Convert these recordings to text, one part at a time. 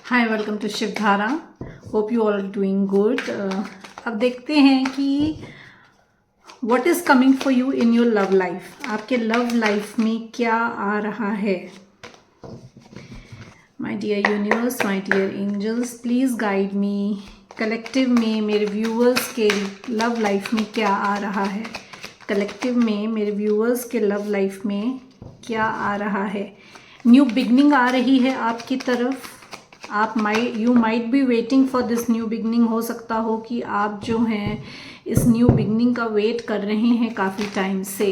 Hi, welcome to Shivdhara. Hope you all are doing good. अब देखते हैं कि what is coming for you in your love life. आपके love life में क्या आ रहा है। My dear universe, my dear angels, please guide me. Collective में मेरे व्यूअर्स के लव लाइफ में क्या आ रहा है। कलेक्टिव में मेरे व्यूअर्स के लव लाइफ में क्या आ रहा है। न्यू बिगनिंग आ रही है आपकी तरफ। You might be waiting for this new beginning. हो सकता हो कि आप जो हैं इस न्यू बिगनिंग का वेट कर रहे हैं काफ़ी टाइम से।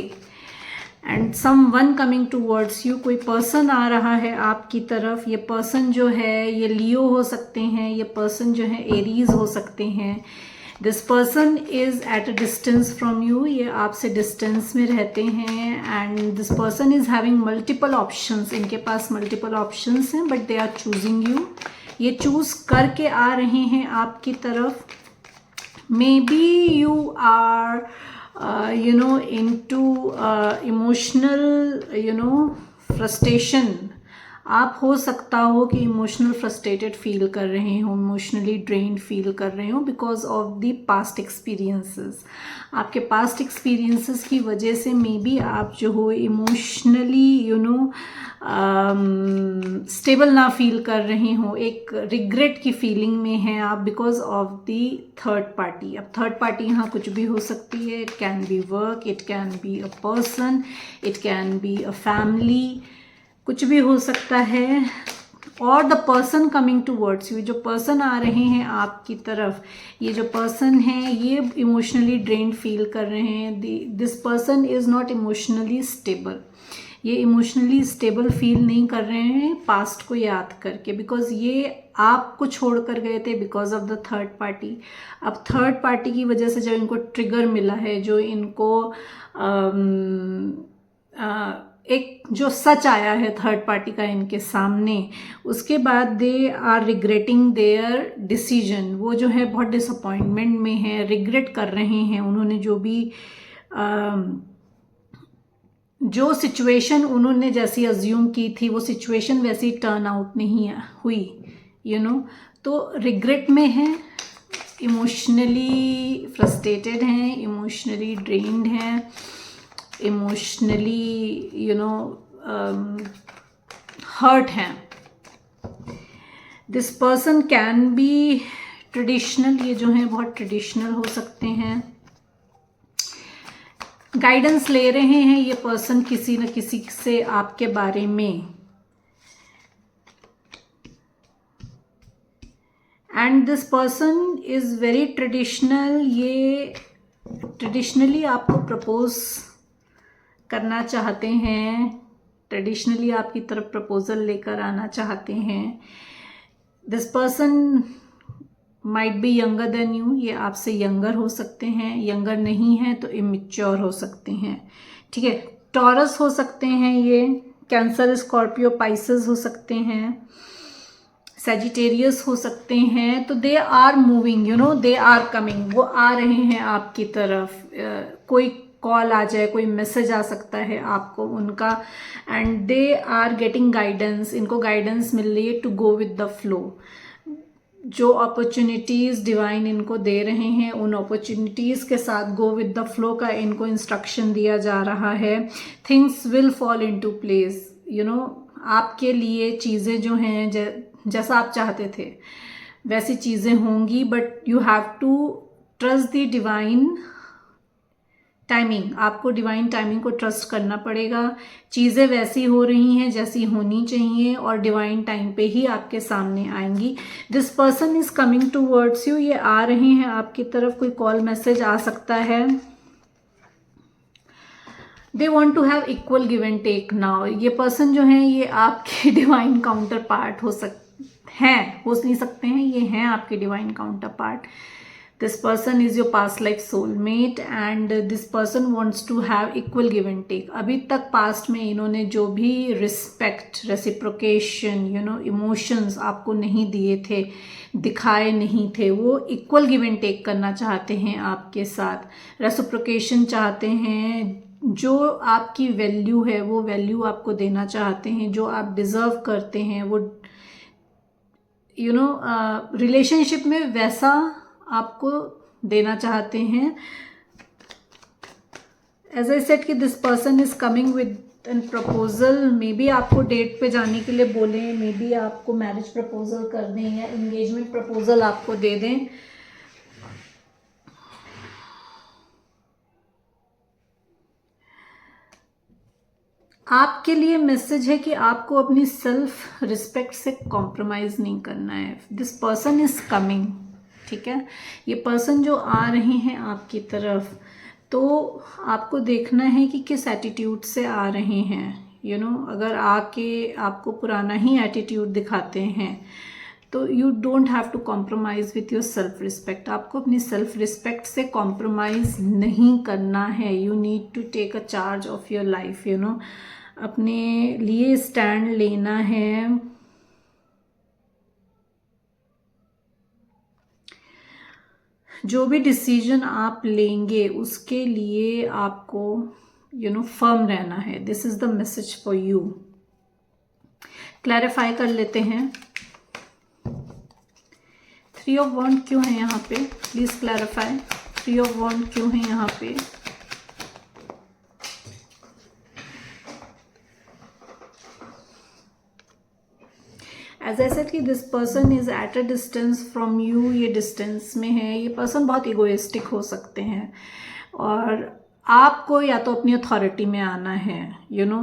And someone coming towards you, कोई पर्सन आ रहा है आपकी तरफ। ये पर्सन जो है ये लियो हो सकते हैं, ये पर्सन जो है एरीज हो सकते हैं। This person is at a distance from you, ये आपसे डिस्टेंस में रहते हैं। And this person is having multiple options, इनके पास मल्टीपल ऑप्शंस हैं but they are choosing you. ये चूज़ करके आ रहे हैं आपकी तरफ। Maybe you are into emotional frustration। आप हो सकता हो कि इमोशनल फ्रस्ट्रेटेड फील कर रहे हो, इमोशनली ड्रेन्ड फील कर रहे हो because of the past experiences. आपके पास्ट एक्सपीरियंसेस की वजह से मे बी आप जो हो इमोशनली स्टेबल ना फील कर रहे हो। एक रिग्रेट की फीलिंग में हैं आप because of the third party. अब थर्ड पार्टी यहाँ कुछ भी हो सकती है। It can be work, it can be a person, it can be a family, कुछ भी हो सकता है। और the person coming towards you, जो पर्सन आ रहे हैं आपकी तरफ, ये जो पर्सन है ये इमोशनली ड्रेन्ड फील कर रहे हैं। This person is not emotionally stable. ये इमोशनली स्टेबल फील नहीं कर रहे हैं पास्ट को याद करके, बिकॉज ये आपको छोड़ कर गए थे because of the third party. अब थर्ड पार्टी की वजह से जो इनको ट्रिगर मिला है, जो इनको एक जो सच आया है थर्ड पार्टी का इनके सामने, उसके बाद they are regretting their decision. वो जो है बहुत डिसअपॉइंटमेंट में है, रिग्रेट कर रहे हैं। उन्होंने जो सिचुएशन उन्होंने जैसी अज्यूम की थी वो सिचुएशन वैसी टर्न आउट नहीं हुई, तो रिग्रेट में है, इमोशनली फ्रस्ट्रेटेड हैं, इमोशनली ड्रेन्ड हैं, इमोशनली हर्ट हैं। This person can B traditional, ये जो हैं बहुत ट्रेडिशनल हो सकते हैं। गाइडेंस ले रहे हैं ये पर्सन किसी न किसी से आपके बारे में। And this person is very traditional. ये ट्रेडिशनली आपको प्रपोज करना चाहते हैं, ट्रेडिशनली आपकी तरफ प्रपोजल लेकर आना चाहते हैं। This person might be younger than you, ये आपसे यंगर हो सकते हैं, यंगर नहीं है तो इमेच्योर हो सकते हैं। ठीक है, टॉरस हो सकते हैं, ये कैंसर, स्कॉर्पियो, पाइसेस हो सकते हैं, सेजिटेरियस हो सकते हैं। तो they are moving, they are coming, वो आ रहे हैं आपकी तरफ। कोई कॉल आ जाए, कोई मैसेज आ सकता है आपको उनका। And they are getting guidance, इनको गाइडेंस मिल रही है to go with the flow. जो अपॉर्चुनिटीज़ डिवाइन इनको दे रहे हैं उन अपॉर्चुनिटीज़ के साथ गो विद द फ्लो का इनको इंस्ट्रक्शन दिया जा रहा है। Things will fall into place, आपके लिए चीज़ें जो हैं जैसा आप चाहते थे वैसी चीज़ें होंगी, but you have to trust the divine timing. आपको डिवाइन टाइमिंग को ट्रस्ट करना पड़ेगा। चीज़ें वैसी हो रही हैं जैसी होनी चाहिए और डिवाइन टाइम पे ही आपके सामने आएंगी। This person is coming towards you, ये आ रहे हैं आपकी तरफ। कोई कॉल मैसेज आ सकता है। They want to have equal give and take now. ये पर्सन जो है ये आपके डिवाइन काउंटर पार्ट हो नहीं सकते हैं, ये हैं आपके divine counter part. This person is your past life soulmate and this person wants to have equal give and take। अभी तक पास्ट में इन्होंने जो भी रिस्पेक्ट, रेसिप्रोकेशन, इमोशंस आपको नहीं दिए थे, दिखाए नहीं थे, वो इक्वल गिव एंड टेक करना चाहते हैं आपके साथ। रेसिप्रोकेशन चाहते हैं, जो आपकी वैल्यू है वो वैल्यू आपको देना चाहते हैं, जो आप डिज़र्व करते हैं वो यू नो रिलेशनशिप में वैसा आपको देना चाहते हैं। एज आई सेड कि this person is coming with an proposal, maybe आपको डेट पे जाने के लिए बोलें, मे बी आपको मैरिज प्रपोजल कर दें या इंगेजमेंट प्रपोजल आपको दे दें। आपके लिए मैसेज है कि आपको अपनी सेल्फ रिस्पेक्ट से कॉम्प्रोमाइज़ नहीं करना है। दिस पर्सन इज कमिंग, ठीक है, ये पर्सन जो आ रहे हैं आपकी तरफ, तो आपको देखना है कि किस एटीट्यूड से आ रहे हैं। यू नो अगर आके आपको पुराना ही एटीट्यूड दिखाते हैं तो you don't have to compromise with your self respect. आपको अपनी सेल्फ रिस्पेक्ट से कॉम्प्रोमाइज़ नहीं करना है। You need to take a charge of your life, you know अपने लिए स्टैंड लेना है। जो भी डिसीजन आप लेंगे उसके लिए आपको यू नो फर्म रहना है। This is the message for you. Clarify कर लेते हैं। 3 ऑफ वॉन्ड क्यों है यहाँ पे, प्लीज क्लैरिफाई। 3 ऑफ वॉन्ड क्यों है यहाँ पे? एज आई सेड कि this person is eight a distance from you. ये डिस्टेंस में है। ये पर्सन बहुत इगोइस्टिक हो सकते हैं और आपको या तो अपनी अथॉरिटी में आना है। यू नो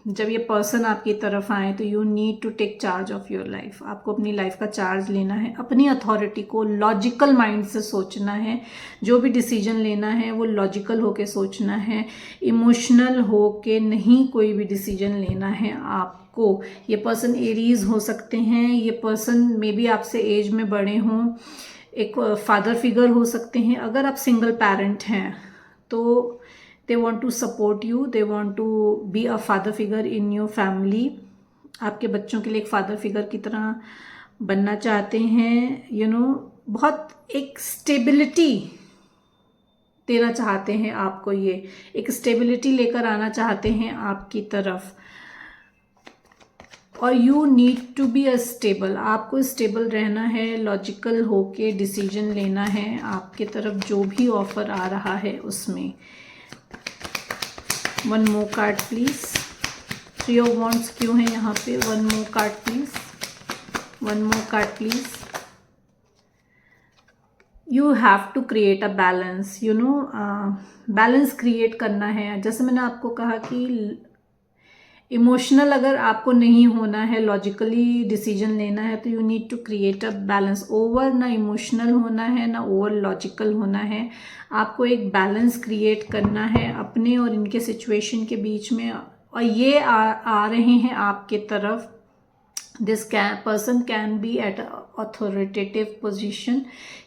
जब ये पर्सन आपकी तरफ आए तो you need to take charge of your life. आपको अपनी लाइफ का चार्ज लेना है, अपनी अथॉरिटी को लॉजिकल माइंड से सोचना है। जो भी डिसीजन लेना है वो लॉजिकल होके सोचना है, इमोशनल होके नहीं कोई भी डिसीजन लेना है आपको। ये पर्सन एरीज हो सकते हैं। ये पर्सन मे बी आपसे एज में बड़े हों, एक फादर फिगर हो सकते हैं। अगर आप सिंगल पेरेंट हैं तो they want to support you, they want to be a father figure in your family। आपके बच्चों के लिए एक फादर फिगर की तरह बनना चाहते हैं। यू नो बहुत एक स्टेबिलिटी देना चाहते हैं आपको। ये एक स्टेबिलिटी लेकर आना चाहते हैं आपकी तरफ। और you need to be a stable. आपको स्टेबल रहना है, लॉजिकल होके डिसीजन लेना है आपके तरफ जो भी ऑफर आ रहा है उसमें। One more card please. 3 of wands क्यों है यहाँ पे? One more card please, one more card please. You have to create a balance. You know balance create करना है। जैसे मैंने आपको कहा कि इमोशनल अगर आपको नहीं होना है, लॉजिकली डिसीजन लेना है, तो you need to create a balance. Over ना इमोशनल होना है ना ओवर लॉजिकल होना है। आपको एक बैलेंस क्रिएट करना है अपने और इनके सिचुएशन के बीच में। और ये आ रहे हैं आपके तरफ। This person can be at authoritative position.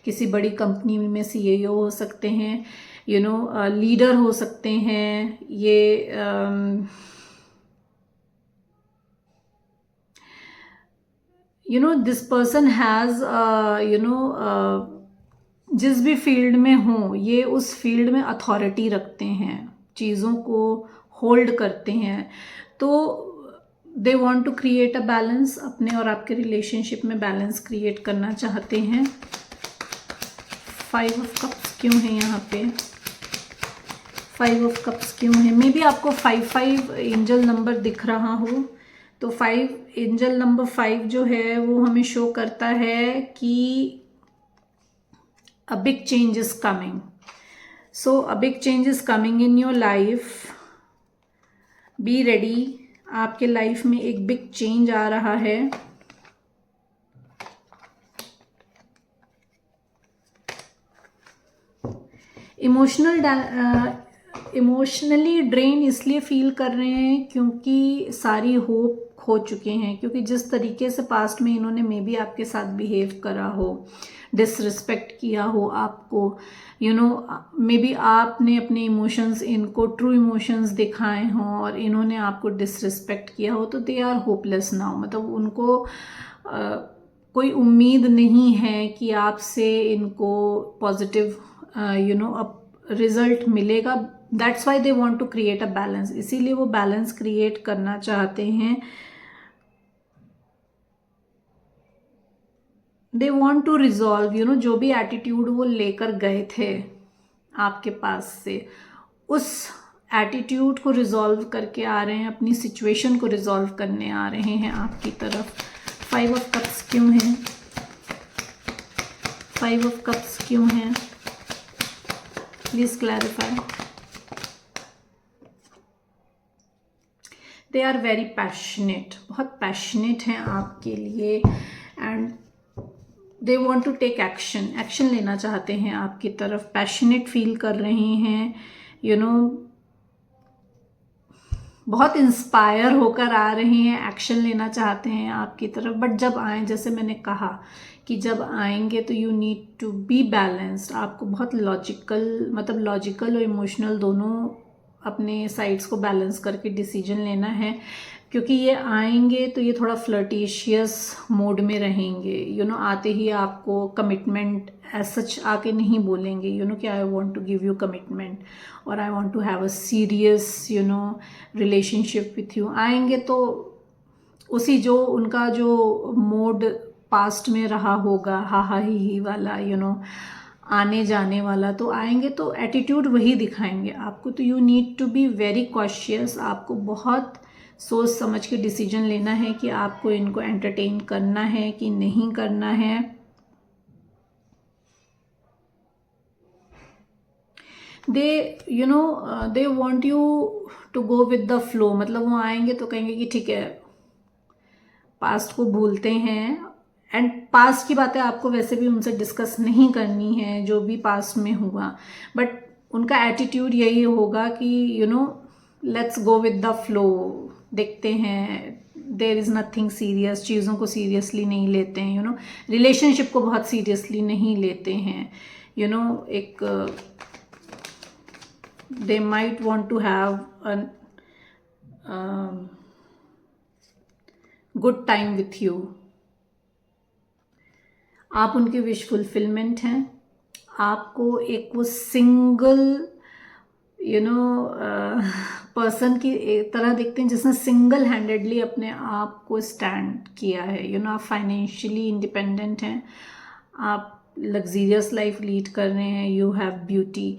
किसी बड़ी कंपनी में CEO हो सकते हैं, यू नो लीडर हो सकते हैं। ये you know this person has you know जिस भी फील्ड में हो ये उस फील्ड में अथॉरिटी रखते हैं, चीज़ों को होल्ड करते हैं। तो they want to create a balance. अपने और आपके रिलेशनशिप में बैलेंस क्रिएट करना चाहते हैं। 5 ऑफ कप्स क्यों है यहाँ पे? 5 ऑफ कप्स क्यों है? मे बी आपको 5 एंजल नंबर दिख रहा हो तो 5 एंजल नंबर 5 जो है वो हमें शो करता है कि a big change is coming। so a big change is coming in your life, be ready। आपके लाइफ में एक बिग चेंज आ रहा है। इमोशनली ड्रेन इसलिए फील कर रहे हैं क्योंकि सारी होप खो चुके हैं। क्योंकि जिस तरीके से पास्ट में इन्होंने मे बी आपके साथ बिहेव करा हो, डिसरिस्पेक्ट किया हो आपको, यू नो मे बी आपने अपने इमोशंस इनको ट्रू इमोशंस दिखाए हों और इन्होंने आपको डिसरिस्पेक्ट किया हो, तो दे आर होपलेस नाउ। मतलब उनको कोई उम्मीद नहीं है कि आपसे इनको पॉजिटिव यू नो रिजल्ट मिलेगा। That's why they want to create a balance. इसीलिए वो बैलेंस क्रिएट करना चाहते हैं। दे वॉन्ट टू रिजॉल्व जो भी एटीट्यूड वो लेकर गए थे आपके पास से, उस एटीट्यूड को रिजॉल्व करके आ रहे हैं, अपनी सिचुएशन को रिजॉल्व करने आ रहे हैं आपकी तरफ। 5 ऑफ कप्स क्यों है? 5 ऑफ कप्स क्यों है? Please clarify. They are very passionate, बहुत पैशनेट हैं आपके लिए, and they want to take action, action लेना चाहते हैं आपकी तरफ, पैशनेट फील कर रहे हैं, बहुत इंस्पायर होकर आ रहे हैं, एक्शन लेना चाहते हैं आपकी तरफ। बट जब आए, जैसे मैंने कहा कि जब आएंगे तो you need to be balanced, आपको बहुत लॉजिकल और इमोशनल दोनों अपने साइड्स को बैलेंस करके डिसीजन लेना है, क्योंकि ये आएंगे तो ये थोड़ा फ्लर्टिशियस मोड में रहेंगे। आते ही आपको कमिटमेंट एज सच आके नहीं बोलेंगे कि I want to give you commitment और I want to have a serious relationship with you. आएंगे तो उसी जो उनका जो मोड पास्ट में रहा होगा, हा ही वाला, आने जाने वाला, तो आएंगे तो एटीट्यूड वही दिखाएंगे आपको। तो you need to be very cautious, आपको बहुत सोच समझ के डिसीजन लेना है कि आपको इनको एंटरटेन करना है कि नहीं करना है। They want you to go with the flow, मतलब वो आएंगे तो कहेंगे कि ठीक है, पास्ट को भूलते हैं, एंड पास्ट की बातें आपको वैसे भी उनसे डिस्कस नहीं करनी है, जो भी पास्ट में हुआ, बट उनका एटीट्यूड यही होगा कि let's go with the flow, देखते हैं, देयर इज़ नथिंग सीरियस, चीज़ों को सीरियसली नहीं लेते हैं, रिलेशनशिप को बहुत सीरियसली नहीं लेते हैं, एक they might want to have a good time with you. आप उनके विश फुलफिलमेंट हैं, आपको एक वो सिंगल पर्सन की तरह दिखते हैं जिसने सिंगल हैंडेडली अपने आप को स्टैंड किया है। आप फाइनेंशियली इंडिपेंडेंट हैं, आप लग्जीरियस लाइफ लीड कर रहे हैं, यू हैव ब्यूटी।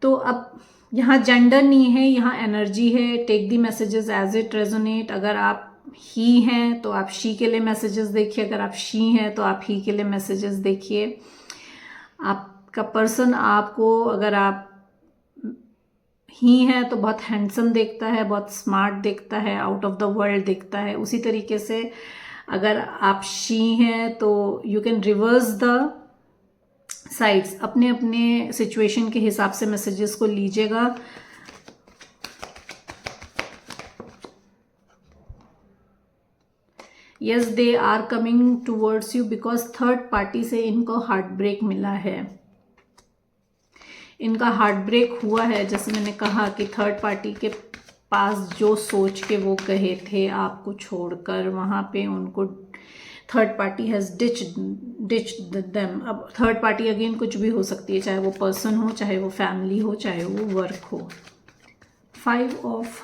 तो अब यहाँ जेंडर नहीं है, यहाँ एनर्जी है। Take the messages as it resonate. अगर आप ही हैं तो आप शी के लिए मैसेजेस देखिए, अगर आप शी हैं तो आप ही के लिए मैसेजेस देखिए। आपका पर्सन आपको, अगर आप ही हैं तो बहुत हैंडसम देखता है, बहुत स्मार्ट देखता है, आउट ऑफ द वर्ल्ड देखता है। उसी तरीके से अगर आप शी हैं तो you can reverse the sides, अपने अपने सिचुएशन के हिसाब से मैसेजेस को लीजिएगा। Yes, they are coming towards you because third party से इनको हार्ट ब्रेक मिला है, इनका हार्ट ब्रेक हुआ है। जैसे मैंने कहा कि थर्ड पार्टी के पास जो सोच के वो गए थे आपको छोड़कर, वहाँ पे उनको third party has ditched them. अब थर्ड पार्टी अगेन कुछ भी हो सकती है, चाहे वो पर्सन हो, चाहे वो फैमिली हो, चाहे वो वर्क हो। 5 ऑफ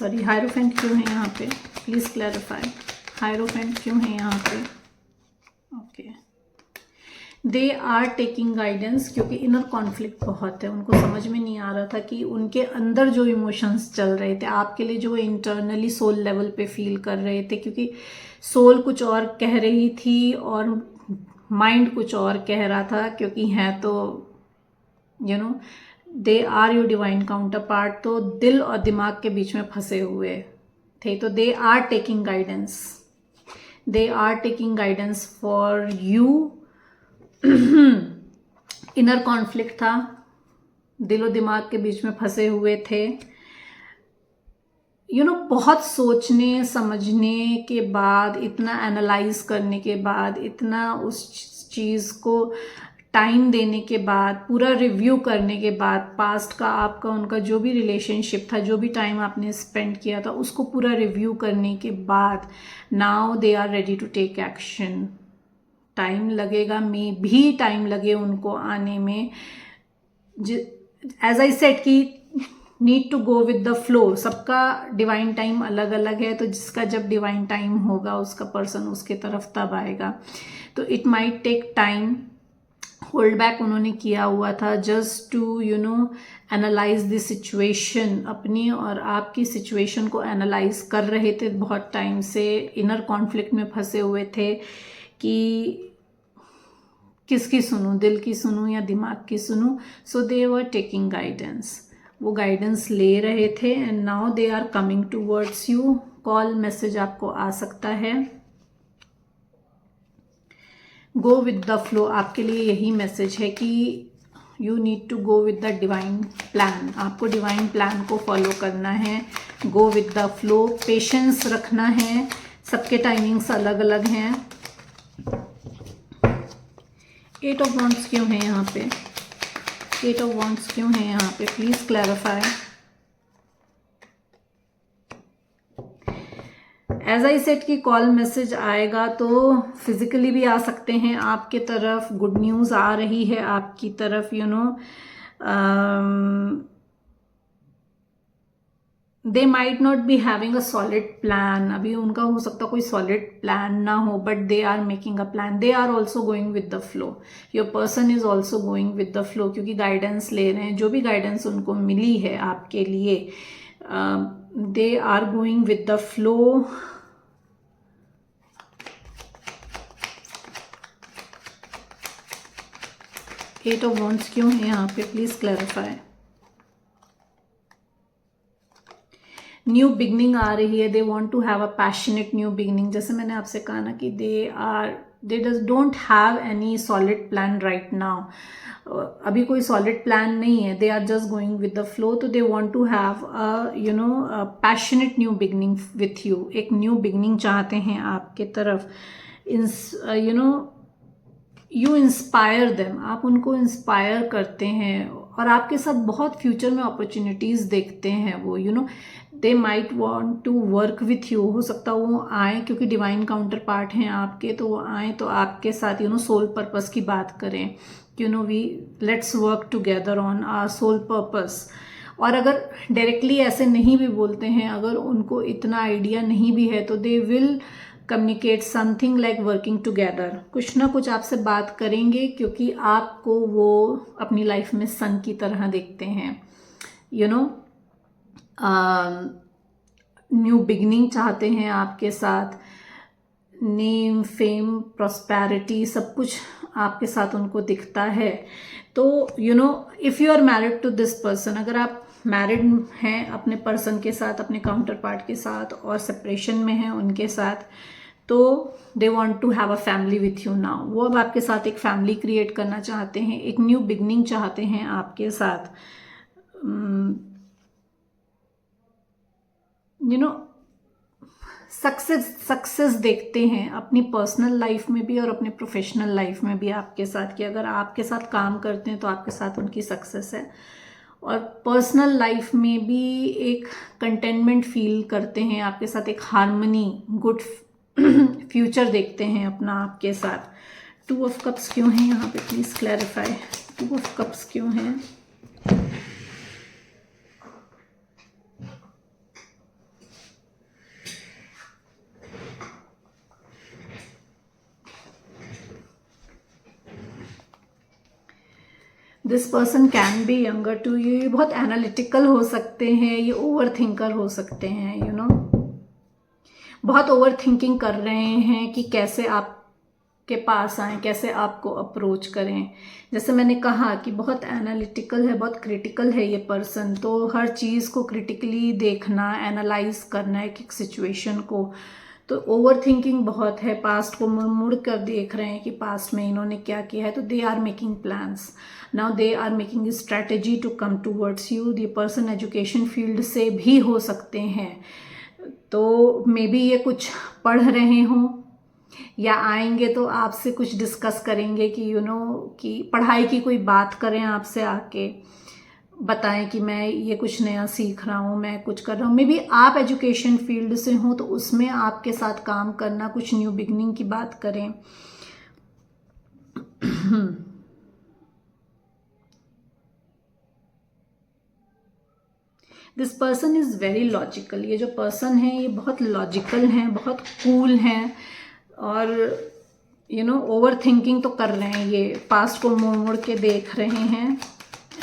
हायरोफेंट क्यों है यहाँ पे? प्लीज क्लैरिफाई, हायरोफेंट क्यों है यहाँ पे? Okay, they are taking guidance, क्योंकि इनर कॉन्फ्लिक्ट बहुत है। उनको समझ में नहीं आ रहा था कि उनके अंदर जो इमोशंस चल रहे थे आपके लिए, जो इंटरनली सोल लेवल पे फील कर रहे थे, क्योंकि सोल कुछ और कह रही थी और माइंड कुछ और कह रहा था, क्योंकि हैं तो they are your divine counterpart, तो दिल और दिमाग के बीच में फंसे हुए थे। तो they are taking guidance, they are taking guidance for you. Inner conflict था, दिलो दिमाग के बीच में फंसे हुए थे। बहुत सोचने समझने के बाद, इतना एनालाइज करने के बाद, इतना उस चीज़ को टाइम देने के बाद, पूरा रिव्यू करने के बाद, पास्ट का आपका उनका जो भी रिलेशनशिप था, जो भी टाइम आपने स्पेंड किया था, उसको पूरा रिव्यू करने के बाद now they are ready to take action. Time लगेगा, मे भी टाइम लगे उनको आने में। एज आई सेड कि need to go with the flow. सबका डिवाइन टाइम अलग अलग है, तो जिसका जब डिवाइन टाइम होगा उसका पर्सन उसके तरफ तब आएगा। तो it might take time, hold back उन्होंने किया हुआ था just to analyse the situation. अपनी और आपकी सिचुएशन को एनालाइज कर रहे थे, बहुत टाइम से इनर कॉन्फ्लिक्ट में फंसे हुए थे कि किसकी सुनूं, दिल की सुनूं या दिमाग की सुनूं। So they were taking guidance, वो गाइडेंस ले रहे थे and now they are coming towards you. Call message आपको आ सकता है। गो विद द फ्लो, आपके लिए यही मैसेज है कि you need to go with the divine plan. आपको डिवाइन प्लान को फॉलो करना है। Go with the flow, patience रखना है। सबके टाइमिंग्स अलग अलग हैं। 8 ऑफ वॉन्ड्स क्यों है यहाँ पे? 8 ऑफ वॉन्ड्स क्यों है यहाँ पे? Please clarify. As I said कि कॉल मैसेज आएगा तो फिजिकली भी आ सकते हैं आपके तरफ। गुड न्यूज़ आ रही है आपकी तरफ। They might not be having a solid plan. अभी उनका हो सकता कोई सॉलिड प्लान ना हो, but they are making a plan. They are also going with the flow. Your person is also going with the flow, क्योंकि guidance ले रहे हैं। जो भी गाइडेंस उनको मिली है आपके लिए, they are going with the flow. Eight of wands क्यों है यहाँ पे? Please clarify. न्यू बिगनिंग आ रही है। They want to have a passionate new beginning. जैसे मैंने आपसे कहा ना कि they don't have any solid plan right now. अभी कोई सॉलिड प्लान नहीं है। They are just going with the flow. तो they want to have passionate new beginning with you. एक न्यू बिगनिंग चाहते हैं आपके तरफ। यू इंस्पायर देम, आप उनको इंस्पायर करते हैं और आपके साथ बहुत फ्यूचर में अपॉर्चुनिटीज़ देखते हैं वो। They might want to work with you. हो सकता वो आए, क्योंकि डिवाइन काउंटर पार्ट हैं आपके, तो वो आए तो आपके साथ सोल पर्पस की बात करें। We let's work together on our soul purpose. और अगर डायरेक्टली ऐसे नहीं भी बोलते हैं, अगर उनको इतना आइडिया नहीं भी है, तो they will communicate something like working together. कुछ ना कुछ आपसे बात करेंगे, क्योंकि आपको वो अपनी लाइफ में सन की तरह देखते हैं। न्यू बिगनिंग चाहते हैं आपके साथ। नेम, फेम, प्रॉस्पेरिटी, सब कुछ आपके साथ उनको दिखता है। तो if you are married to this person, अगर आप मैरिड हैं अपने पर्सन के साथ, अपने काउंटर पार्ट के साथ, और सेपरेशन में हैं उनके साथ, तो they want to have a family with you now. वो अब आपके साथ एक फैमिली क्रिएट करना चाहते हैं, एक न्यू बिगनिंग चाहते हैं आपके साथ। सक्सेस देखते हैं अपनी पर्सनल लाइफ में भी और अपने प्रोफेशनल लाइफ में भी आपके साथ, कि अगर आपके साथ काम करते हैं तो आपके साथ उनकी सक्सेस है। और पर्सनल लाइफ में भी एक कंटेनमेंट फील करते हैं आपके साथ, एक हार्मनी, गुड फ्यूचर देखते हैं अपना आपके साथ। 2 ऑफ कप्स क्यों है यहाँ पे? Please clarify. 2 ऑफ कप्स क्यों है? This person can be younger to you. ये बहुत एनालिटिकल हो सकते हैं, ये ओवर थिंकर हो सकते हैं। बहुत ओवर थिंकिंग कर रहे हैं कि कैसे आपके पास आए, कैसे आपको अप्रोच करें। जैसे मैंने कहा कि बहुत एनालिटिकल है, बहुत क्रिटिकल है ये पर्सन। तो हर चीज़ को क्रिटिकली देखना, एनालाइज करना एक सिचुएशन को। तो ओवर थिंकिंग बहुत है। पास्ट को मुड़ मुड़ कर देख रहे हैं कि पास्ट में इन्होंने क्या किया है। तो they are making plans now. They are making strategy to come towards you. The person education field से भी हो सकते हैं, तो मे बी ये कुछ पढ़ रहे हों या आएंगे तो आपसे कुछ डिस्कस करेंगे कि कि पढ़ाई की कोई बात करें आपसे, आके बताएं कि मैं ये कुछ नया सीख रहा हूँ, मैं कुछ कर रहा हूँ। मे बी आप एजुकेशन फील्ड से हो तो उसमें आपके साथ काम करना, कुछ न्यू बिगनिंग की बात करें। This person is very logical. ये जो पर्सन है ये बहुत लॉजिकल हैं, बहुत कूल हैं, और ओवर थिंकिंग तो कर रहे हैं, ये पास्ट को मोड़ मोड़ के देख रहे हैं,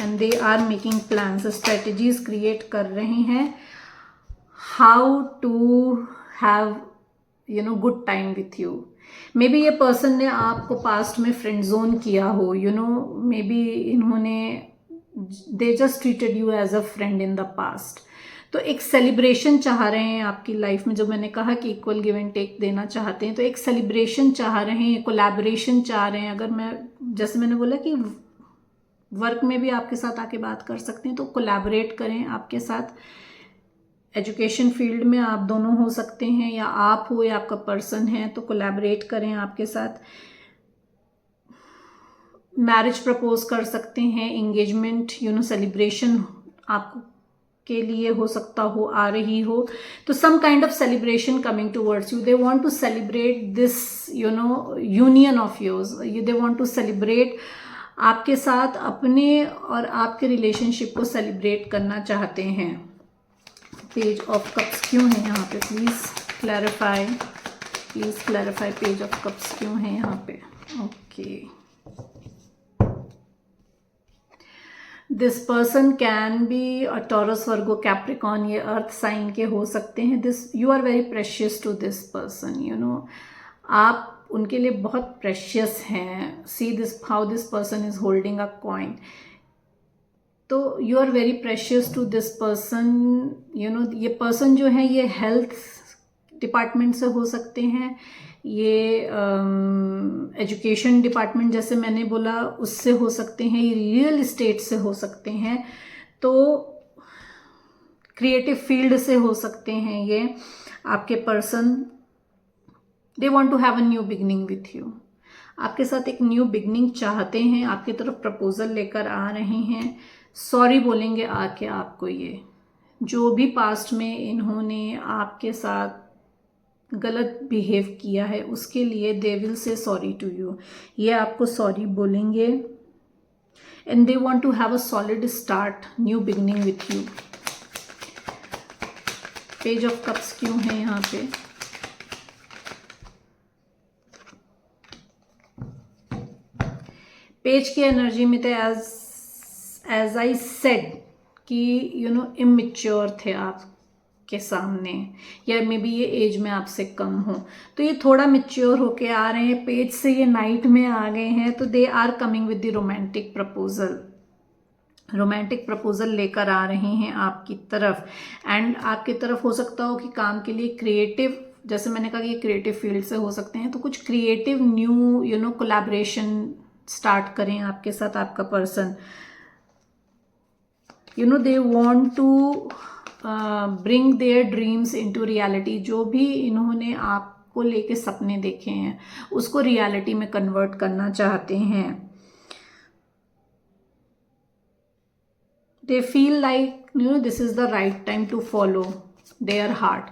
and they are making plans, strategies create कर रहे हैं, how to have good time with you. Maybe ये पर्सन ने आपको पास्ट में फ्रेंड जोन किया हो, मे बी इन्होंने they just treated you as a friend in the past. तो एक सेलिब्रेशन चाह रहे हैं आपकी लाइफ में, जो मैंने कहा कि इक्वल गिव एंड टेक देना चाहते हैं, तो एक सेलिब्रेशन चाह रहे हैं, कोलैबोरेशन चाह रहे हैं। अगर जैसे मैंने बोला कि वर्क में भी आपके साथ आके बात कर सकते हैं, तो कोलैबोरेट करें आपके साथ। एजुकेशन फील्ड में आप दोनों हो सकते हैं, या आप हो या आपका पर्सन है, तो कोलैबोरेट करें आपके साथ। मैरिज प्रपोज कर सकते हैं, एंगेजमेंट सेलिब्रेशन आपको के लिए हो सकता हो, आ रही हो, तो some kind of celebration coming towards you. They want to celebrate this union of yours. They want to celebrate आपके साथ अपने और आपके रिलेशनशिप को सेलिब्रेट करना चाहते हैं। पेज ऑफ कप्स क्यों है यहाँ पे? Please clarify page of cups क्यों है यहाँ पे? Okay, this person can be a Taurus, Virgo, Capricorn, ये अर्थ साइन के हो सकते हैं। You are very precious to this person, आप उनके लिए बहुत प्रेशियस हैं। See this how this person is holding a coin. तो you are very precious to this person. ये पर्सन जो है ये हेल्थ डिपार्टमेंट से हो सकते हैं, ये एजुकेशन डिपार्टमेंट जैसे मैंने बोला उससे हो सकते हैं, ये रियल एस्टेट से हो सकते हैं, तो क्रिएटिव फील्ड से हो सकते हैं। ये आपके person, they want to have a new beginning with you. आपके साथ एक न्यू बिगनिंग चाहते हैं, आपकी तरफ प्रपोजल लेकर आ रहे हैं, सॉरी बोलेंगे आके आपको। ये जो भी पास्ट में इन्होंने आपके साथ गलत बिहेव किया है उसके लिए they will say sorry to you. ये आपको सॉरी बोलेंगे, and they want to have a solid start, new beginning with you. Page of cups क्यों है यहाँ पे? पेज की एनर्जी में थे एज आई सेड कि इमेच्योर थे आपके सामने, या मे बी ये एज में आपसे कम हो, तो ये थोड़ा मेच्योर होके आ रहे हैं। पेज से ये नाइट में आ गए हैं, तो they are coming with the romantic proposal लेकर आ रहे हैं आपकी तरफ। एंड आपकी तरफ हो सकता हो कि काम के लिए क्रिएटिव, जैसे मैंने कहा कि ये क्रिएटिव फील्ड से हो सकते हैं, तो कुछ क्रिएटिव न्यू कोलैबोरेशन स्टार्ट करें आपके साथ आपका person. They want to bring their dreams into reality. जो भी इन्होंने आपको लेके सपने देखे हैं उसको रियलिटी में कन्वर्ट करना चाहते हैं। They feel like this is the right time to follow their heart.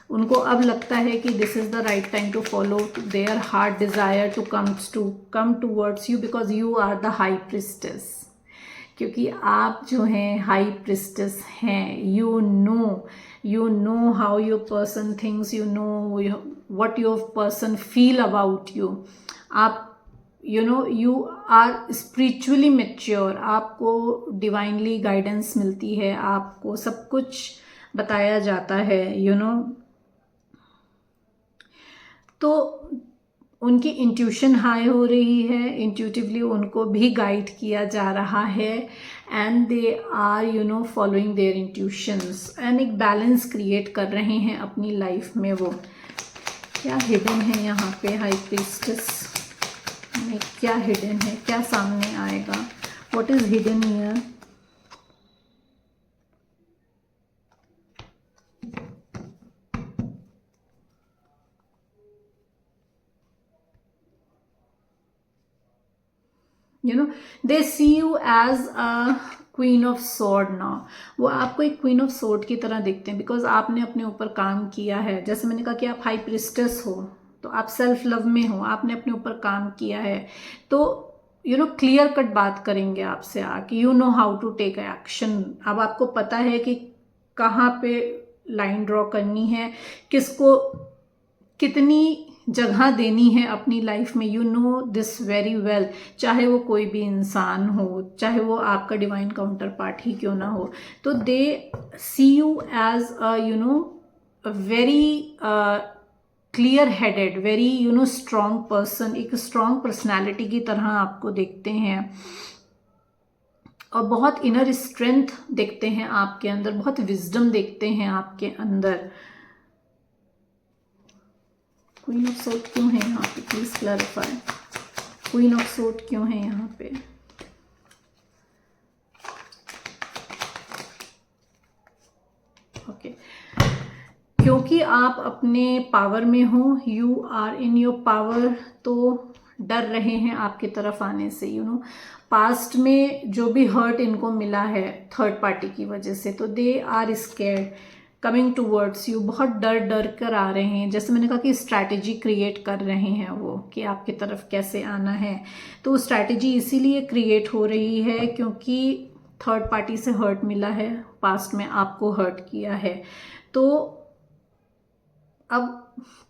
उनको अब लगता है कि this is the right time to follow their heart desire to come towards you, because you are the high priestess. क्योंकि आप जो हैं high priestess हैं। You know how your person things, you know what your person feel about you. आप you are spiritually mature, आपको divinely guidance मिलती है, आपको सब कुछ बताया जाता है, तो उनकी इंट्यूशन हाई हो रही है, इंट्यूटिवली उनको भी गाइड किया जा रहा है, and they are following their intuitions, and एक बैलेंस क्रिएट कर रहे हैं अपनी लाइफ में। वो क्या हिडन है यहाँ पे हाई प्रीस्टेस में? क्या हिडन है, क्या सामने आएगा? What is hidden here? they see you as a queen of sword now. वो आपको एक क्वीन ऑफ स्वॉर्ड की तरह देखते हैं, बिकॉज आपने अपने ऊपर काम किया है। जैसे मैंने कहा कि आप हाई प्रिस्टेस हो, तो आप सेल्फ लव में हो, आपने अपने ऊपर काम किया है, तो क्लियर कट बात करेंगे आपसे आके। How to take action. अब आपको पता है कि कहाँ पे लाइन ड्रॉ करनी है, किसको कितनी जगह देनी है अपनी लाइफ में, you no this very well. चाहे वो कोई भी इंसान हो, चाहे वो आपका डिवाइन काउंटर पार्ट ही क्यों ना हो, तो they see you as a you know very clear headed, very you know strong person, एक स्ट्रॉन्ग पर्सनैलिटी की तरह आपको देखते हैं और बहुत इनर स्ट्रेंथ देखते हैं आपके अंदर, बहुत विजडम देखते हैं आपके अंदर। क्वीन ऑफ सोर्ड क्यों है यहाँ पे, please clarify. Queen of sword क्यों है यहाँ पे? ओके, क्योंकि आप अपने पावर में हो, you are in your power, तो डर रहे हैं आपकी तरफ आने से। यू नो पास्ट में जो भी हर्ट इनको मिला है थर्ड पार्टी की वजह से, तो they are scared coming towards you, बहुत डर डर कर आ रहे हैं। जैसे मैंने कहा कि स्ट्रैटेजी क्रिएट कर रहे हैं वो कि आपकी तरफ कैसे आना है। तो स्ट्रैटेजी इसीलिए क्रिएट हो रही है क्योंकि थर्ड पार्टी से हर्ट मिला है, पास्ट में आपको हर्ट किया है। तो अब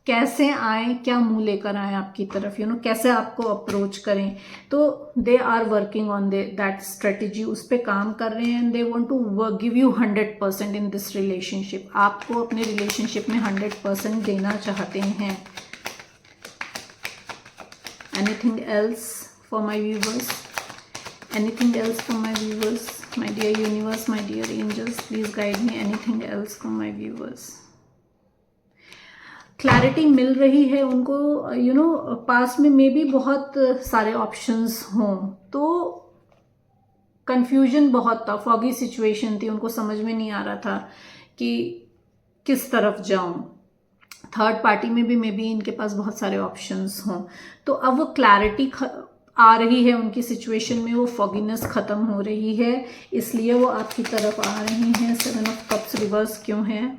कैसे आए, क्या मुंह लेकर आए आपकी तरफ, यू नो कैसे आपको अप्रोच करें, तो they are working on that strategy, उस पर काम कर रहे हैं। They want to give you 100% in this relationship, आपको अपने रिलेशनशिप में 100% देना चाहते हैं। Anything else for my viewers, anything else for my viewers, my dear universe, my dear angels, please guide me. Anything else for my viewers. Clarity मिल रही है उनको, यू नो पास में मे भी बहुत सारे ऑप्शंस हों, तो कंफ्यूजन बहुत था, फॉगी सिचुएशन थी, उनको समझ में नहीं आ रहा था कि किस तरफ जाऊं। थर्ड पार्टी में भी मे बी इनके पास बहुत सारे ऑप्शंस हों, तो अब वो क्लैरिटी आ रही है उनकी सिचुएशन में, वो फॉगीनेस खत्म हो रही है, इसलिए वो आपकी तरफ आ रही हैं। 7 ऑफ कप्स रिवर्स क्यों है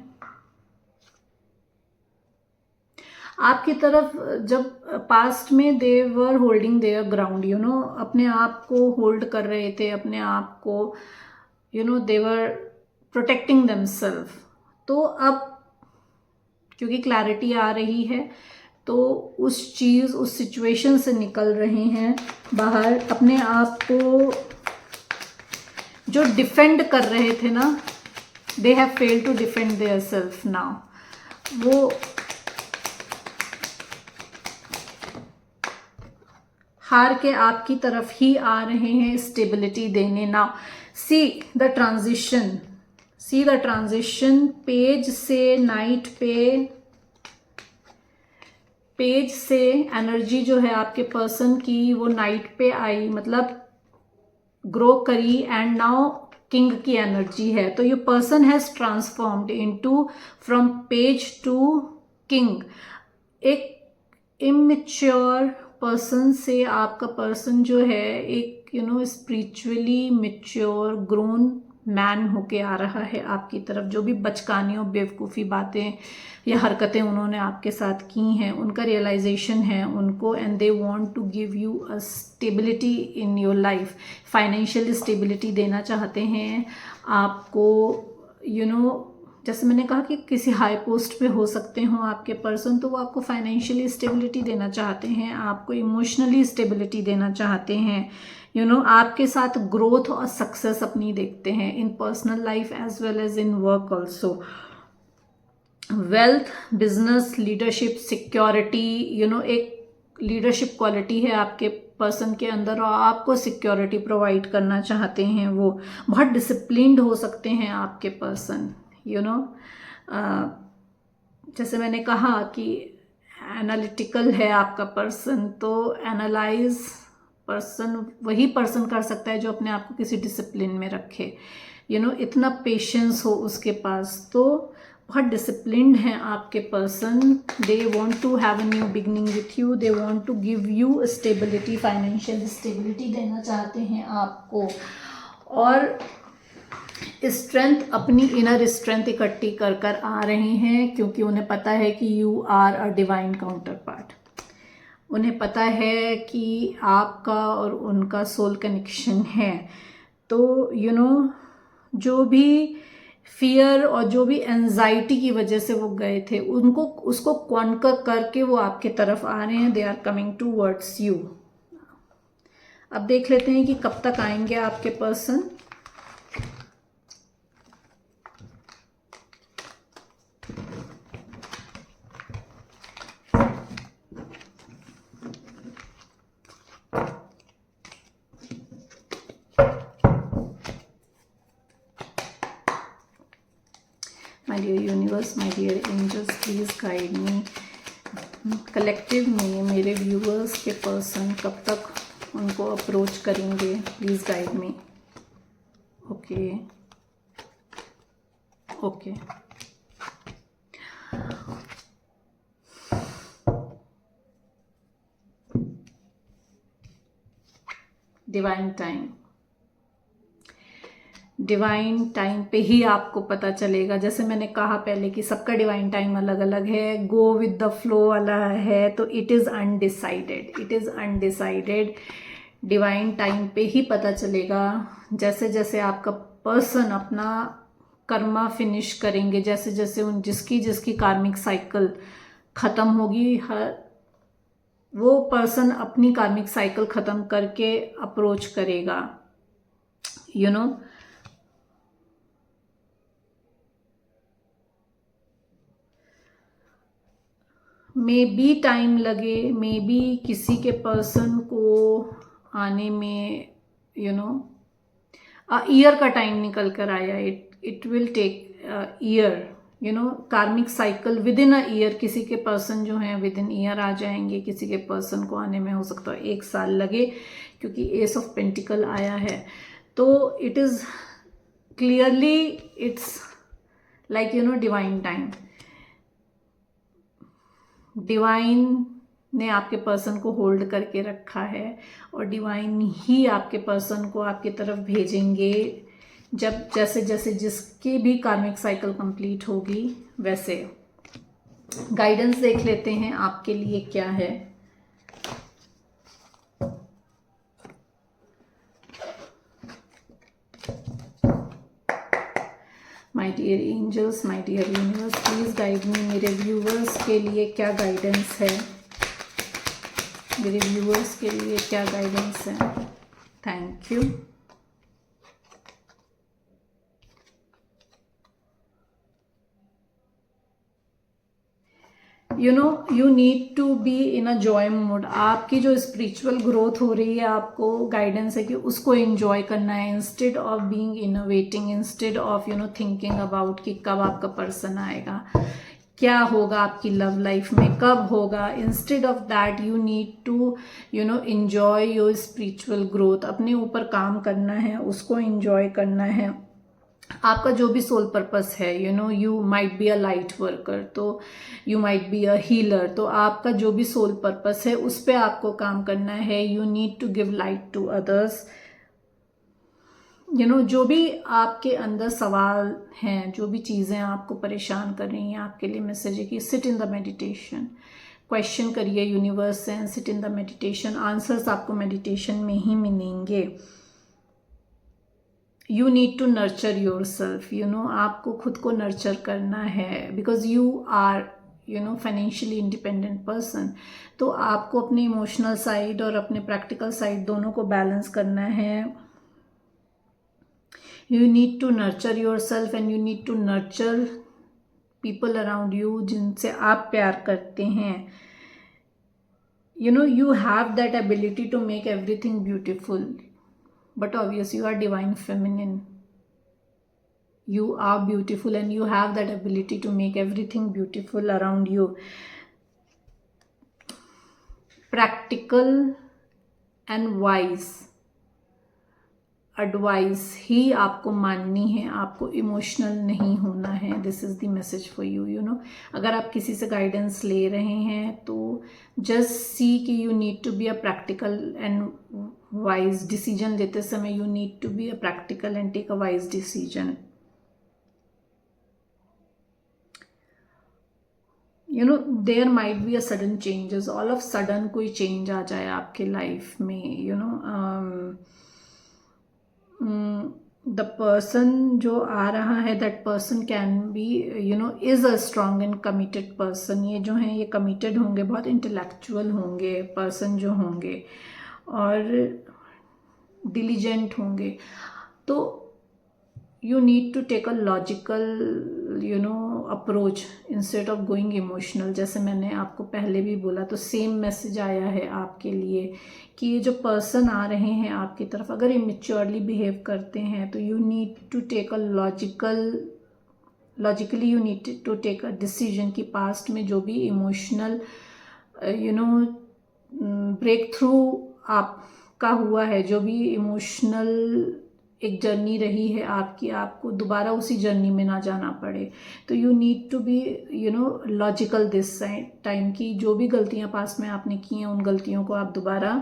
आपकी तरफ? जब पास्ट में they were holding their ground, you know अपने आप को होल्ड कर रहे थे, अपने आप को you know they were protecting themselves. तो अब क्योंकि क्लैरिटी आ रही है, तो उस चीज़, उस सिचुएशन से निकल रहे हैं बाहर। अपने आप को जो डिफेंड कर रहे थे ना, they have failed to defend their self now, वो हार के आपकी तरफ ही आ रहे हैं स्टेबिलिटी देने। Now see the transition, see the transition, page से नाइट पे, पेज से एनर्जी जो है आपके पर्सन की वो नाइट पे आई, मतलब ग्रो करी, एंड नाउ किंग की एनर्जी है। तो ये person has transformed into from page to king. एक इमेच्योर पर्सन से आपका पर्सन जो है एक you know spiritually mature grown man होके आ रहा है आपकी तरफ। जो भी बचकानी और बेवकूफ़ी बातें या हरकतें उन्होंने आपके साथ की हैं, उनका रियलाइजेशन है उनको, and they want to give you a stability in your life. Financial stability देना चाहते हैं आपको, यू नो जैसे मैंने कहा कि किसी हाई पोस्ट पे हो सकते हो आपके पर्सन, तो वो आपको फाइनेंशियली स्टेबिलिटी देना चाहते हैं, आपको इमोशनली स्टेबिलिटी देना चाहते हैं। यू नो आपके साथ ग्रोथ और सक्सेस अपनी देखते हैं in personal life as well as in work also. Wealth, business, leadership, security, you know एक लीडरशिप क्वालिटी है आपके पर्सन के अंदर और आपको सिक्योरिटी प्रोवाइड करना चाहते हैं। वो बहुत डिसिप्लिन्ड हो सकते हैं आपके पर्सन, यू नो जैसे मैंने कहा कि एनालिटिकल है आपका पर्सन, तो एनालाइज पर्सन वही पर्सन कर सकता है जो अपने आप को किसी डिसिप्लिन में रखे, यू नो इतना पेशेंस हो उसके पास। तो बहुत डिसिप्लिन्ड हैं आपके person. They want to have a new beginning with you, they want to give you stability, financial stability देना चाहते हैं आपको, और स्ट्रेंथ, अपनी इनर स्ट्रेंथ इकट्ठी कर कर आ रहे हैं, क्योंकि उन्हें पता है कि you are a divine counterpart. उन्हें पता है कि आपका और उनका सोल कनेक्शन है। तो यू नो जो भी फियर और जो भी एंजाइटी की वजह से वो गए थे उनको उसको कॉन्कर करके वो आपके तरफ आ रहे हैं, they are coming towards you. अब देख लेते हैं कि कब तक आएंगे आपके person. My dear universe, my dear angels, please guide me. Collective में मेरे व्यूअर्स के पर्सन कब तक उनको अप्रोच करेंगे, please guide me. Okay okay, divine time, divine time पे ही आपको पता चलेगा। जैसे मैंने कहा पहले कि सबका डिवाइन टाइम अलग अलग है, गो विद द फ्लो वाला है, तो it is undecided, it is undecided. Divine time पे ही पता चलेगा। जैसे जैसे आपका पर्सन अपना कर्मा फिनिश करेंगे, जैसे जैसे उन जिसकी कार्मिक साइकिल ख़त्म होगी, हर वो पर्सन अपनी कार्मिक साइकिल ख़त्म करके अप्रोच करेगा, you know. Maybe time लगे, मे बी किसी के पर्सन को आने में, यू नो, ईयर का टाइम निकल कर आया। It will take year, you know, karmic cycle within a year. किसी के पर्सन जो हैं विद इन ईयर आ जाएंगे, किसी के पर्सन को आने में हो सकता है 1 साल लगे, क्योंकि एस ऑफ पेंटिकल आया है। तो it is clearly, it's like, you know, divine time. Divine ने आपके पर्सन को होल्ड करके रखा है और डिवाइन ही आपके पर्सन को आपकी तरफ भेजेंगे जब जैसे जैसे जिसकी भी कार्मिक साइकिल कंप्लीट होगी। वैसे गाइडेंस देख लेते हैं आपके लिए क्या है। My dear angels, my dear universe, please guide me. मेरे व्यूवर्स के लिए क्या गाइडेंस है, मेरे व्यूवर्स के लिए क्या गाइडेंस है। Thank you. You know, you need to be in a joy mode. आपकी जो स्पिरिचुअल ग्रोथ हो रही है, आपको गाइडेंस है कि उसको एंजॉय करना है, instead of being innovating, instead of, you know, thinking about कि कब आपका पर्सन आएगा, क्या होगा आपकी लव लाइफ में, कब होगा। Instead of that you need to, you know, enjoy your spiritual growth. अपने ऊपर काम करना है, उसको एंजॉय करना है। आपका जो भी सोल पर्पस है, you know, you might be a light worker, तो you might be a healer, तो आपका जो भी सोल पर्पस है उस पर आपको काम करना है। You need to give light to others. You know, जो भी आपके अंदर सवाल हैं, जो भी चीज़ें आपको परेशान कर रही हैं, आपके लिए मैसेज है कि sit in the meditation. Question करिए यूनिवर्स से, sit in the meditation. Answers आपको मेडिटेशन में ही मिलेंगे। You need to nurture your self, you know, आपको खुद को नर्चर करना है, because you are, you know, financially independent person. तो आपको अपने इमोशनल साइड और अपने प्रैक्टिकल साइड दोनों को बैलेंस करना है। You need to nurture your self and you need to nurture people around you, जिनसे आप प्यार करते हैं। You know, you have that ability to make everything beautiful, but obviously you are divine feminine. You are beautiful and you have that ability to make everything beautiful around you. Practical and wise advice ही आपको माननी है, आपको emotional नहीं होना है। This is the message for you, you know. अगर आप किसी से गाइडेंस ले रहे हैं तो जस्ट सी कि you need to be a practical and wise decision लेते समय। You need to be a practical and take a wise decision. You know, there might be a sudden changes, all of sudden कोई change आ जाए आपके life में, you no. The person जो आ रहा है, that person can B is a strong and committed person. ये जो हैं ये कमिटेड होंगे, बहुत इंटेलेक्चुअल होंगे पर्सन जो होंगे, और डिलीजेंट होंगे। तो you need to take a logical approach instead of going emotional। जैसे मैंने आपको पहले भी बोला, तो सेम मैसेज आया है आपके लिए कि ये जो पर्सन आ रहे हैं आपकी तरफ, अगर इमेच्योरली बिहेव करते हैं तो you need to take a logically you need to take a decision कि पास्ट में जो भी इमोशनल ब्रेक थ्रू आपका हुआ है, जो भी इमोशनल एक जर्नी रही है आपकी, आपको दोबारा उसी जर्नी में ना जाना पड़े। तो you need to be logical this time की जो भी गलतियां पास्ट में आपने की हैं उन गलतियों को आप दोबारा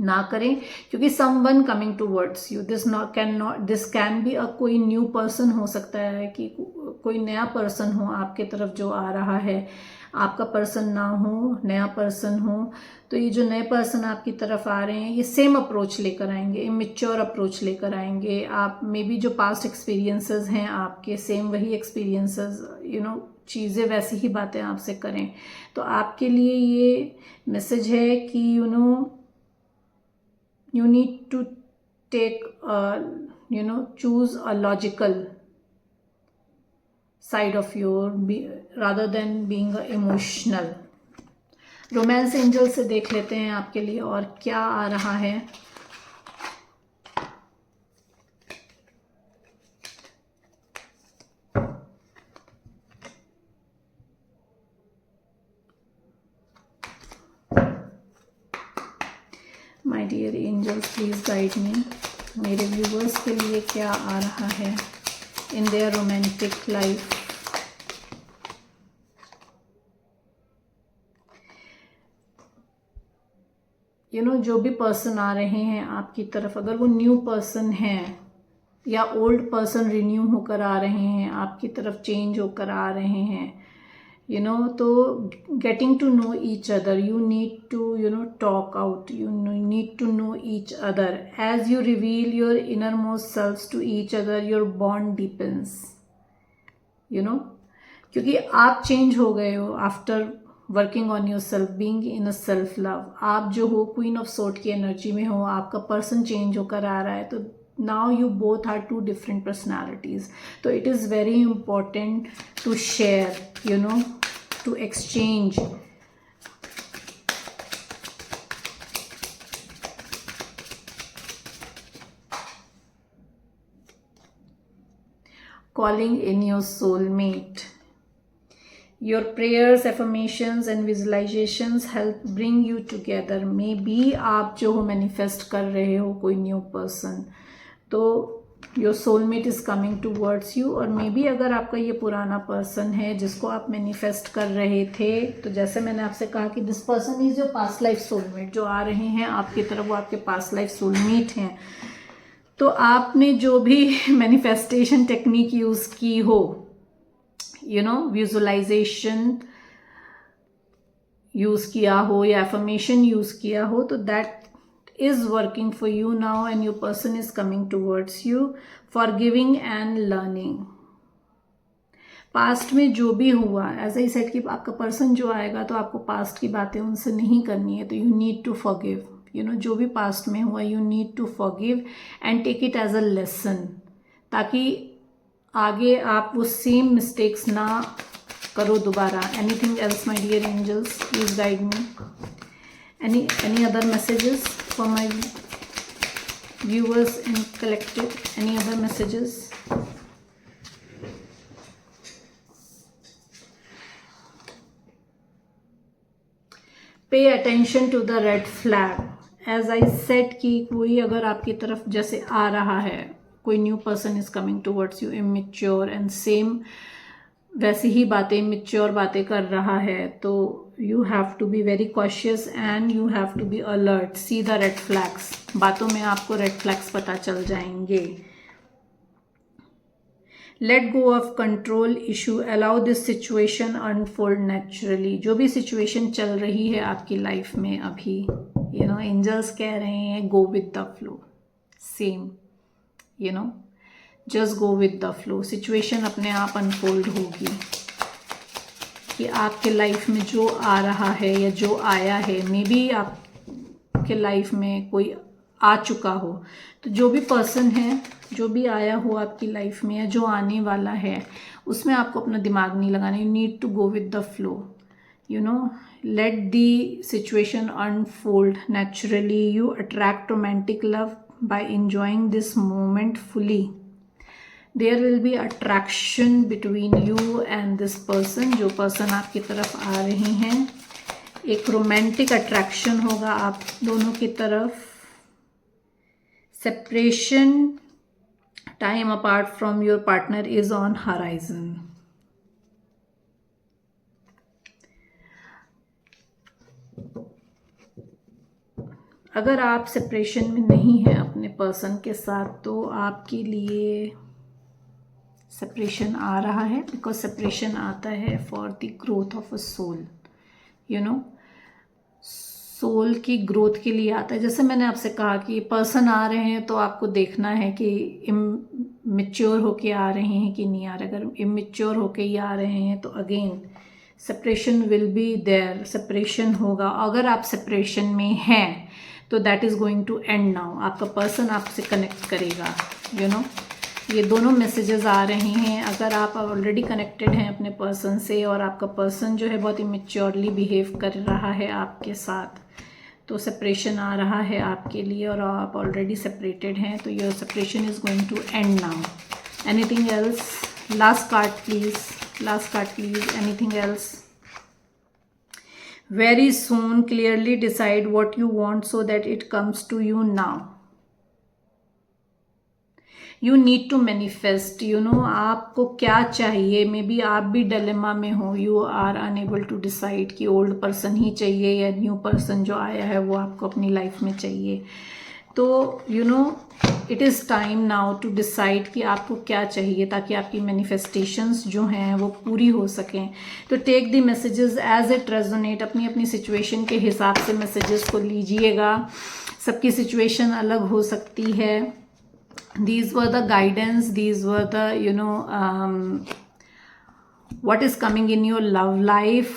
ना करें, क्योंकि someone coming towards you, this can be अ कोई न्यू पर्सन हो सकता है कि कोई नया पर्सन हो आपके तरफ जो आ रहा है, आपका पर्सन ना हो, नया पर्सन हो। तो ये जो नए पर्सन आपकी तरफ आ रहे हैं ये सेम अप्रोच लेकर आएंगे, इमेच्योर अप्रोच लेकर आएंगे। आप में भी जो पास्ट एक्सपीरियंसेस हैं आपके, सेम वही एक्सपीरियंसेस चीज़ें वैसी ही बातें आपसे करें। तो आपके लिए ये मैसेज है कि you need to take choose a logical side of your rather than being emotional। Romance angel से देख लेते हैं आपके लिए और क्या आ रहा है। My dear angels please guide me, मेरे व्यूवर्स के लिए क्या आ रहा है इन देयर रोमांटिक लाइफ। जो भी पर्सन आ रहे हैं आपकी तरफ, अगर वो न्यू पर्सन है या ओल्ड पर्सन रिन्यू होकर आ रहे हैं आपकी तरफ, चेंज होकर आ रहे हैं, तो getting to know each other, you need to talk out, you need to know each other. As you reveal your inner most selves to each other, your bond deepens, क्योंकि आप चेंज हो गए हो after working on your self, being in a self love. आप जो हो queen of sword की energy में हो, आपका पर्सन चेंज होकर आ रहा है, तो now you both are two different personalities। तो it is very important to share, to exchange, calling in your soulmate। Your prayers, affirmations and visualizations help bring you together। Maybe आप जो हो manifest कर रहे हो कोई new person, तो your soulmate is coming towards you. और may be अगर आपका ये पुराना पर्सन है जिसको आप मैनिफेस्ट कर रहे थे, तो जैसे मैंने आपसे कहा कि this person is your past life soulmate, जो आ रहे हैं आपकी तरफ वो आपके पास्ट लाइफ सोलमेट हैं। तो आपने जो भी मैनिफेस्टेशन टेक्निक यूज की हो, विजुअलाइजेशन यूज किया हो या एफर्मेशन यूज किया हो, तो that is working for you now and your person is coming towards you, forgiving and learning। Past में जो भी हुआ, एज आई सेड कि आपका पर्सन जो आएगा तो आपको पास्ट की बातें उनसे नहीं करनी है, तो यू नीड टू फॉरगिव। जो भी पास्ट में हुआ you need to forgive and take it as a lesson, ताकि आगे आप वो सेम मिस्टेक्स ना करो दोबारा। Anything else my dear angels, please guide me. Any other messages for my viewers and collective? Any other messages? Pay attention to the red flag। As I said कि कोई अगर आपकी तरफ जैसे आ रहा है, कोई new person is coming towards you, immature and same वैसी ही बातें, इमेच्योर बातें कर रहा है, तो you have to be very cautious and you have to be alert। see the red flags, बातों में आपको red flags पता चल जाएंगे। let go of control issue, allow this situation unfold naturally। जो भी situation चल रही है आपकी लाइफ में अभी, एंजल्स कह रहे हैं go with the flow। Same you know, just go with the flow. Situation अपने आप अनफोल्ड होगी कि आपके लाइफ में जो आ रहा है या जो आया है, मे बी आपके लाइफ में कोई आ चुका हो, तो जो भी पर्सन है, जो भी आया हो आपकी लाइफ में या जो आने वाला है, उसमें आपको अपना दिमाग नहीं लगाना। You need to go with the flow, you know, let the situation unfold naturally. You attract romantic love by enjoying this moment fully. There will be attraction between you and this person. जो person आपकी तरफ आ रही हैं, एक romantic attraction होगा आप दोनों की तरफ। Separation, time apart from your partner is on horizon. अगर आप सेपरेशन में नहीं हैं अपने पर्सन के साथ, तो आपके लिए सेपरेशन आ रहा है, बिकॉज सेपरेशन आता है for the growth of a soul, you know, soul की ग्रोथ के लिए आता है। जैसे मैंने आपसे कहा कि पर्सन आ रहे हैं तो आपको देखना है कि इमेच्योर होके आ रहे हैं कि नहीं आ रहे। अगर इमेच्योर होके ही आ रहे हैं तो again separation will be there, separation होगा। अगर आप सेपरेशन में हैं तो that is going to end now. आपका पर्सन आपसे कनेक्ट करेगा, यू नो, ये दोनों मैसेजेस आ रहे हैं। अगर आप ऑलरेडी कनेक्टेड हैं अपने पर्सन से और आपका पर्सन जो है बहुत इमेच्योरली बिहेव कर रहा है आपके साथ, तो सेपरेशन आ रहा है आपके लिए और आप ऑलरेडी सेपरेटेड हैं, तो your separation is going to end now. Anything else? Last card please, last card please, anything else? Very soon, clearly decide what you want so that it comes to you now. You need to manifest, you know, आपको क्या चाहिए। May be आप भी dilemma में हो, you are unable to decide कि old person ही चाहिए या न्यू पर्सन जो आया है वो आपको अपनी लाइफ में चाहिए। तो you know, it is time now to decide कि आपको क्या चाहिए, ताकि आपकी मैनिफेस्टेशंस जो हैं वो पूरी हो सकें। तो take the messages as it resonate, अपनी अपनी सिचुएशन के हिसाब से मैसेजेस को लीजिएगा। सबकी सिचुएशन अलग हो सकती है। These were the guidance, these were the, you know, what is coming in your love life.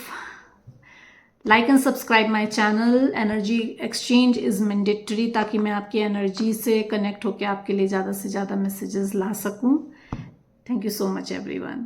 Like and subscribe my channel. Energy exchange is mandatory, ताकि मैं आपकी एनर्जी से कनेक्ट होकर आपके लिए ज़्यादा से ज़्यादा मैसेजेस ला सकूं। Thank you so much everyone.